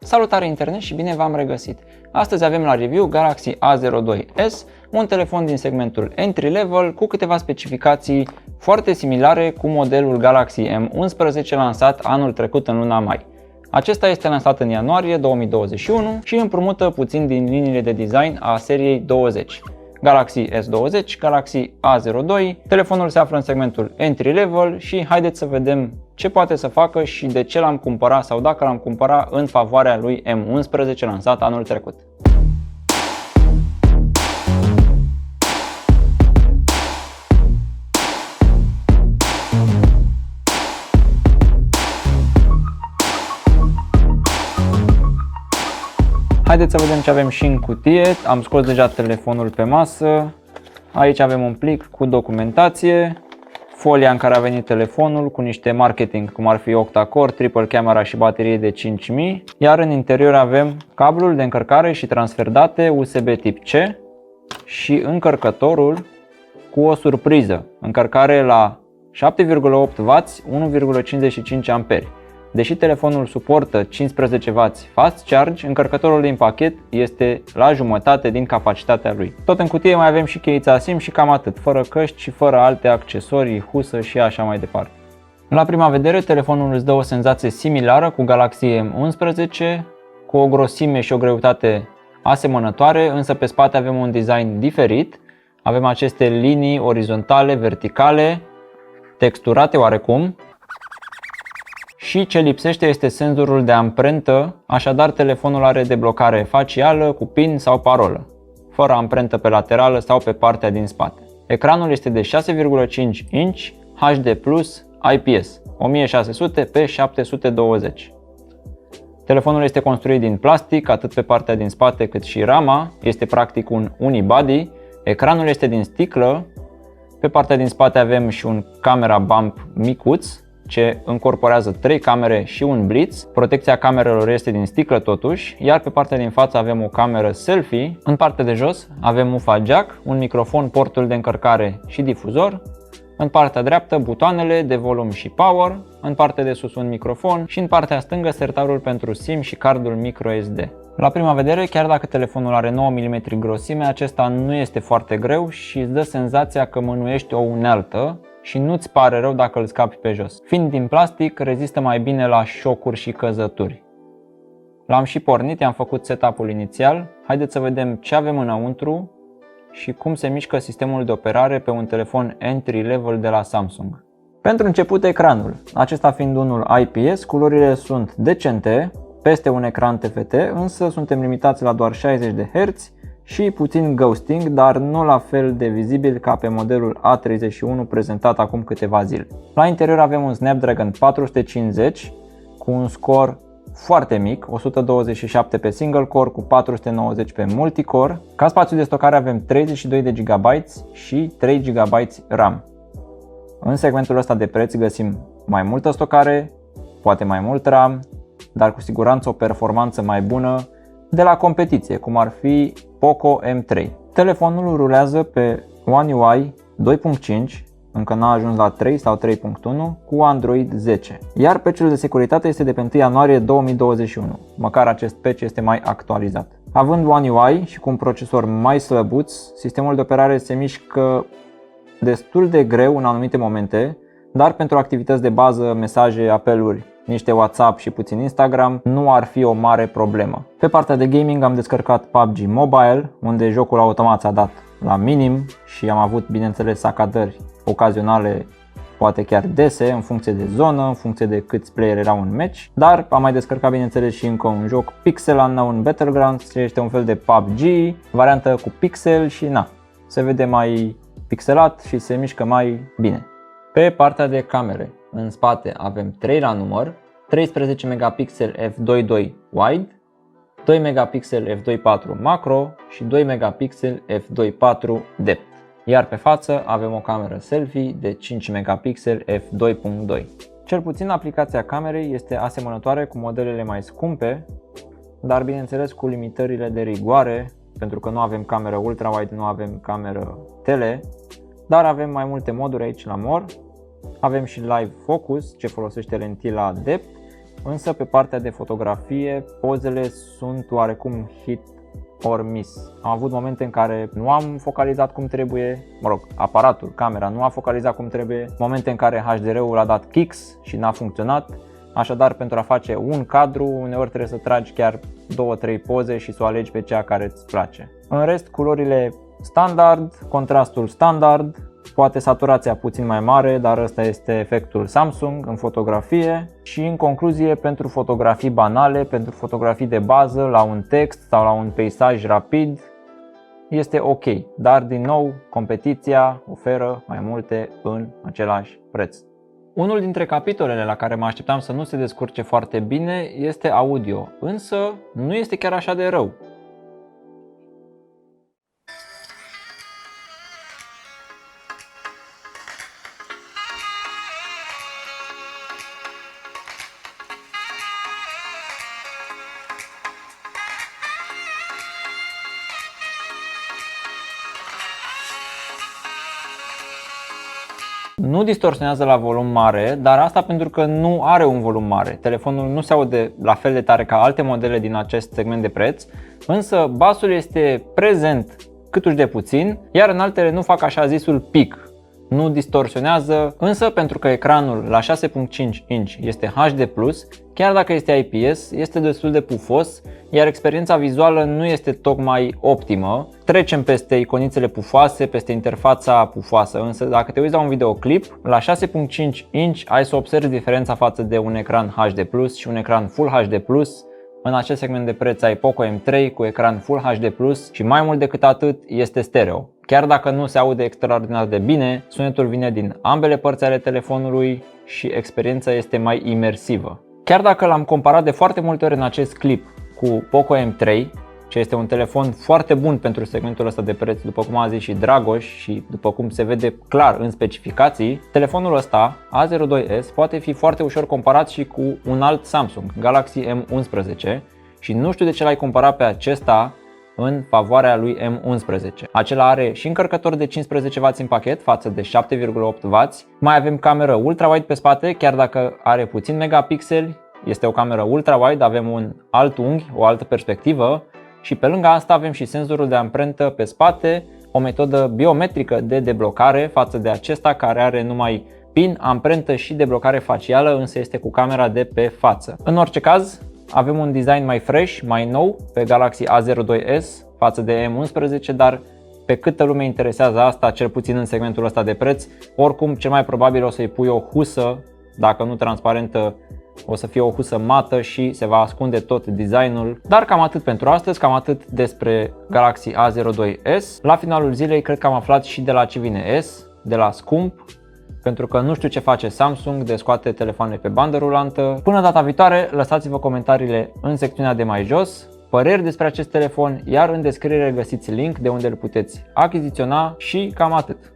Salutare internet și bine v-am regăsit! Astăzi avem la review Galaxy A02s, un telefon din segmentul entry level cu câteva specificații foarte similare cu modelul Galaxy M11 lansat anul trecut în luna mai. Acesta este lansat în ianuarie 2021 și împrumută puțin din liniile de design a seriei 20. Galaxy S20, Galaxy A02, telefonul se află în segmentul entry level și haideți să vedem ce poate să facă și de ce l-am cumpărat sau dacă l-am cumpărat în favoarea lui M11 lansat anul trecut. Haideți să vedem ce avem și în cutie. Am scos deja telefonul pe masă. Aici avem un plic cu documentație, folia în care a venit telefonul cu niște marketing cum ar fi octa-core, triple camera și baterie de 5000. Iar în interior avem cablul de încărcare și transfer date USB tip C și încărcătorul cu o surpriză, încărcare la 7,8W, 1,55A. Deși telefonul suportă 15W fast charge, încărcătorul din pachet este la jumătate din capacitatea lui. Tot în cutie mai avem și cheița SIM și cam atât, fără căști și fără alte accesorii, husă și așa mai departe. La prima vedere, telefonul îți dă o senzație similară cu Galaxy M11, cu o grosime și o greutate asemănătoare, însă pe spate avem un design diferit. Avem aceste linii orizontale, verticale, texturate oarecum. Și ce lipsește este senzorul de amprentă, așadar telefonul are deblocare facială cu PIN sau parolă, fără amprentă pe laterală sau pe partea din spate. Ecranul este de 6,5 inch HD+ IPS 1600 x 720. Telefonul este construit din plastic, atât pe partea din spate cât și rama, este practic un unibody. Ecranul este din sticlă, pe partea din spate avem și un camera bump micuț, ce încorporează 3 camere și un blitz. Protecția camerelor este din sticlă totuși, iar pe partea din față avem o cameră selfie. În partea de jos avem ufa jack, un microfon, portul de încărcare și difuzor. În partea dreaptă butoanele de volum și power, în partea de sus un microfon și în partea stângă sertarul pentru SIM și cardul microSD. La prima vedere, chiar dacă telefonul are 9 mm grosime, acesta nu este foarte greu și îți dă senzația că mânuiești o unealtă și nu-ți pare rău dacă îl scapi pe jos. Fiind din plastic, rezistă mai bine la șocuri și căzături. L-am și pornit, i-am făcut setup-ul inițial. Haideți să vedem ce avem înăuntru și cum se mișcă sistemul de operare pe un telefon entry level de la Samsung. Pentru început, ecranul. Acesta fiind unul IPS, culorile sunt decente, peste un ecran TFT, însă suntem limitați la doar 60 de Hz și puțin ghosting, dar nu la fel de vizibil ca pe modelul A31 prezentat acum câteva zile. La interior avem un Snapdragon 450 cu un score foarte mic, 127 pe single core cu 490 pe multicore. Ca spațiu de stocare avem 32 de GB și 3 GB RAM. În segmentul ăsta de preț găsim mai multă stocare, poate mai mult RAM, dar cu siguranță o performanță mai bună de la competiție, cum ar fi Poco M3. Telefonul rulează pe One UI 2.5, încă n-a ajuns la 3 sau 3.1, cu Android 10. Iar patch-ul de securitate este de pe 1 ianuarie 2021, măcar acest patch este mai actualizat. Având One UI și cu un procesor mai slăbuț, sistemul de operare se mișcă destul de greu în anumite momente, dar pentru activități de bază, mesaje, apeluri, niște WhatsApp și puțin Instagram, nu ar fi o mare problemă. Pe partea de gaming am descărcat PUBG Mobile, unde jocul automat s-a dat la minim și am avut, bineînțeles, sacadări ocazionale, poate chiar dese, în funcție de zonă, în funcție de câți player erau în match. Dar am mai descărcat, bineînțeles, și încă un joc, Pixel Unknown Battlegrounds, ce este un fel de PUBG, variantă cu pixel și se vede mai pixelat și se mișcă mai bine. Pe partea de camere, în spate avem 3 la număr, 13 megapixel f2.2 wide, 2 megapixel f2.4 macro și 2 megapixel f2.4 depth. Iar pe față avem o cameră selfie de 5 megapixel f2.2. Cel puțin aplicația camerei este asemănătoare cu modelele mai scumpe, dar bineînțeles cu limitările de rigoare, pentru că nu avem cameră ultra-wide, nu avem cameră tele, dar avem mai multe moduri aici la more. Avem și Live Focus, ce folosește lentila depth însă pe partea de fotografie pozele sunt oarecum hit or miss. Am avut momente în care nu am focalizat cum trebuie, aparatul, camera nu a focalizat cum trebuie, momente în care HDR-ul a dat kicks și n-a funcționat. Așadar, pentru a face un cadru, uneori trebuie să tragi chiar 2-3 poze și să o alegi pe cea care îți place. În rest, culorile standard, contrastul standard, poate saturația puțin mai mare, dar ăsta este efectul Samsung în fotografie. Și în concluzie, pentru fotografii banale, pentru fotografii de bază, la un text sau la un peisaj rapid, este ok. Dar din nou, competiția oferă mai multe în același preț. Unul dintre capitolele la care mă așteptam să nu se descurce foarte bine este audio, însă nu este chiar așa de rău. Nu distorsionează la volum mare, dar asta pentru că nu are un volum mare. Telefonul nu se aude la fel de tare ca alte modele din acest segment de preț, însă basul este prezent câtuși de puțin, iar în altele nu fac așa zisul pic. Nu distorsionează, însă pentru că ecranul la 6.5 inch este HD+, chiar dacă este IPS, este destul de pufos, iar experiența vizuală nu este tocmai optimă. Trecem peste iconițele pufoase, peste interfața pufoasă, însă dacă te uiți la un videoclip, la 6.5 inch ai să observi diferența față de un ecran HD+ și un ecran Full HD+. În acest segment de preț ai Poco M3 cu ecran Full HD+, și mai mult decât atât este stereo. Chiar dacă nu se aude extraordinar de bine, sunetul vine din ambele părți ale telefonului și experiența este mai imersivă. Chiar dacă l-am comparat de foarte multe ori în acest clip cu Poco M3, ce este un telefon foarte bun pentru segmentul ăsta de preț, după cum a zis și Dragoș și după cum se vede clar în specificații, telefonul ăsta, A02s, poate fi foarte ușor comparat și cu un alt Samsung, Galaxy M11, și nu știu de ce l-ai comparat pe acesta în favoarea lui M11. Acela are și încărcător de 15W în pachet față de 7,8W, mai avem cameră ultra-wide pe spate, chiar dacă are puțin megapixeli, este o cameră ultra-wide, avem un alt unghi, o altă perspectivă, și pe lângă asta avem și senzorul de amprentă pe spate, o metodă biometrică de deblocare față de acesta care are numai PIN, amprentă și deblocare facială, însă este cu camera de pe față. În orice caz, avem un design mai fresh, mai nou pe Galaxy A02s față de M11, dar pe câtă lume interesează asta, cel puțin în segmentul ăsta de preț, oricum cel mai probabil o să-i pui o husă, dacă nu transparentă, o să fie o husă mată și se va ascunde tot designul. Dar cam atât pentru astăzi, cam atât despre Galaxy A02s. La finalul zilei cred că am aflat și de la ce vine S, de la scump, pentru că nu știu ce face Samsung de scoate telefoane pe bandă rulantă. Până data viitoare, lăsați-vă comentariile în secțiunea de mai jos, păreri despre acest telefon, iar în descriere găsiți link de unde îl puteți achiziționa și cam atât.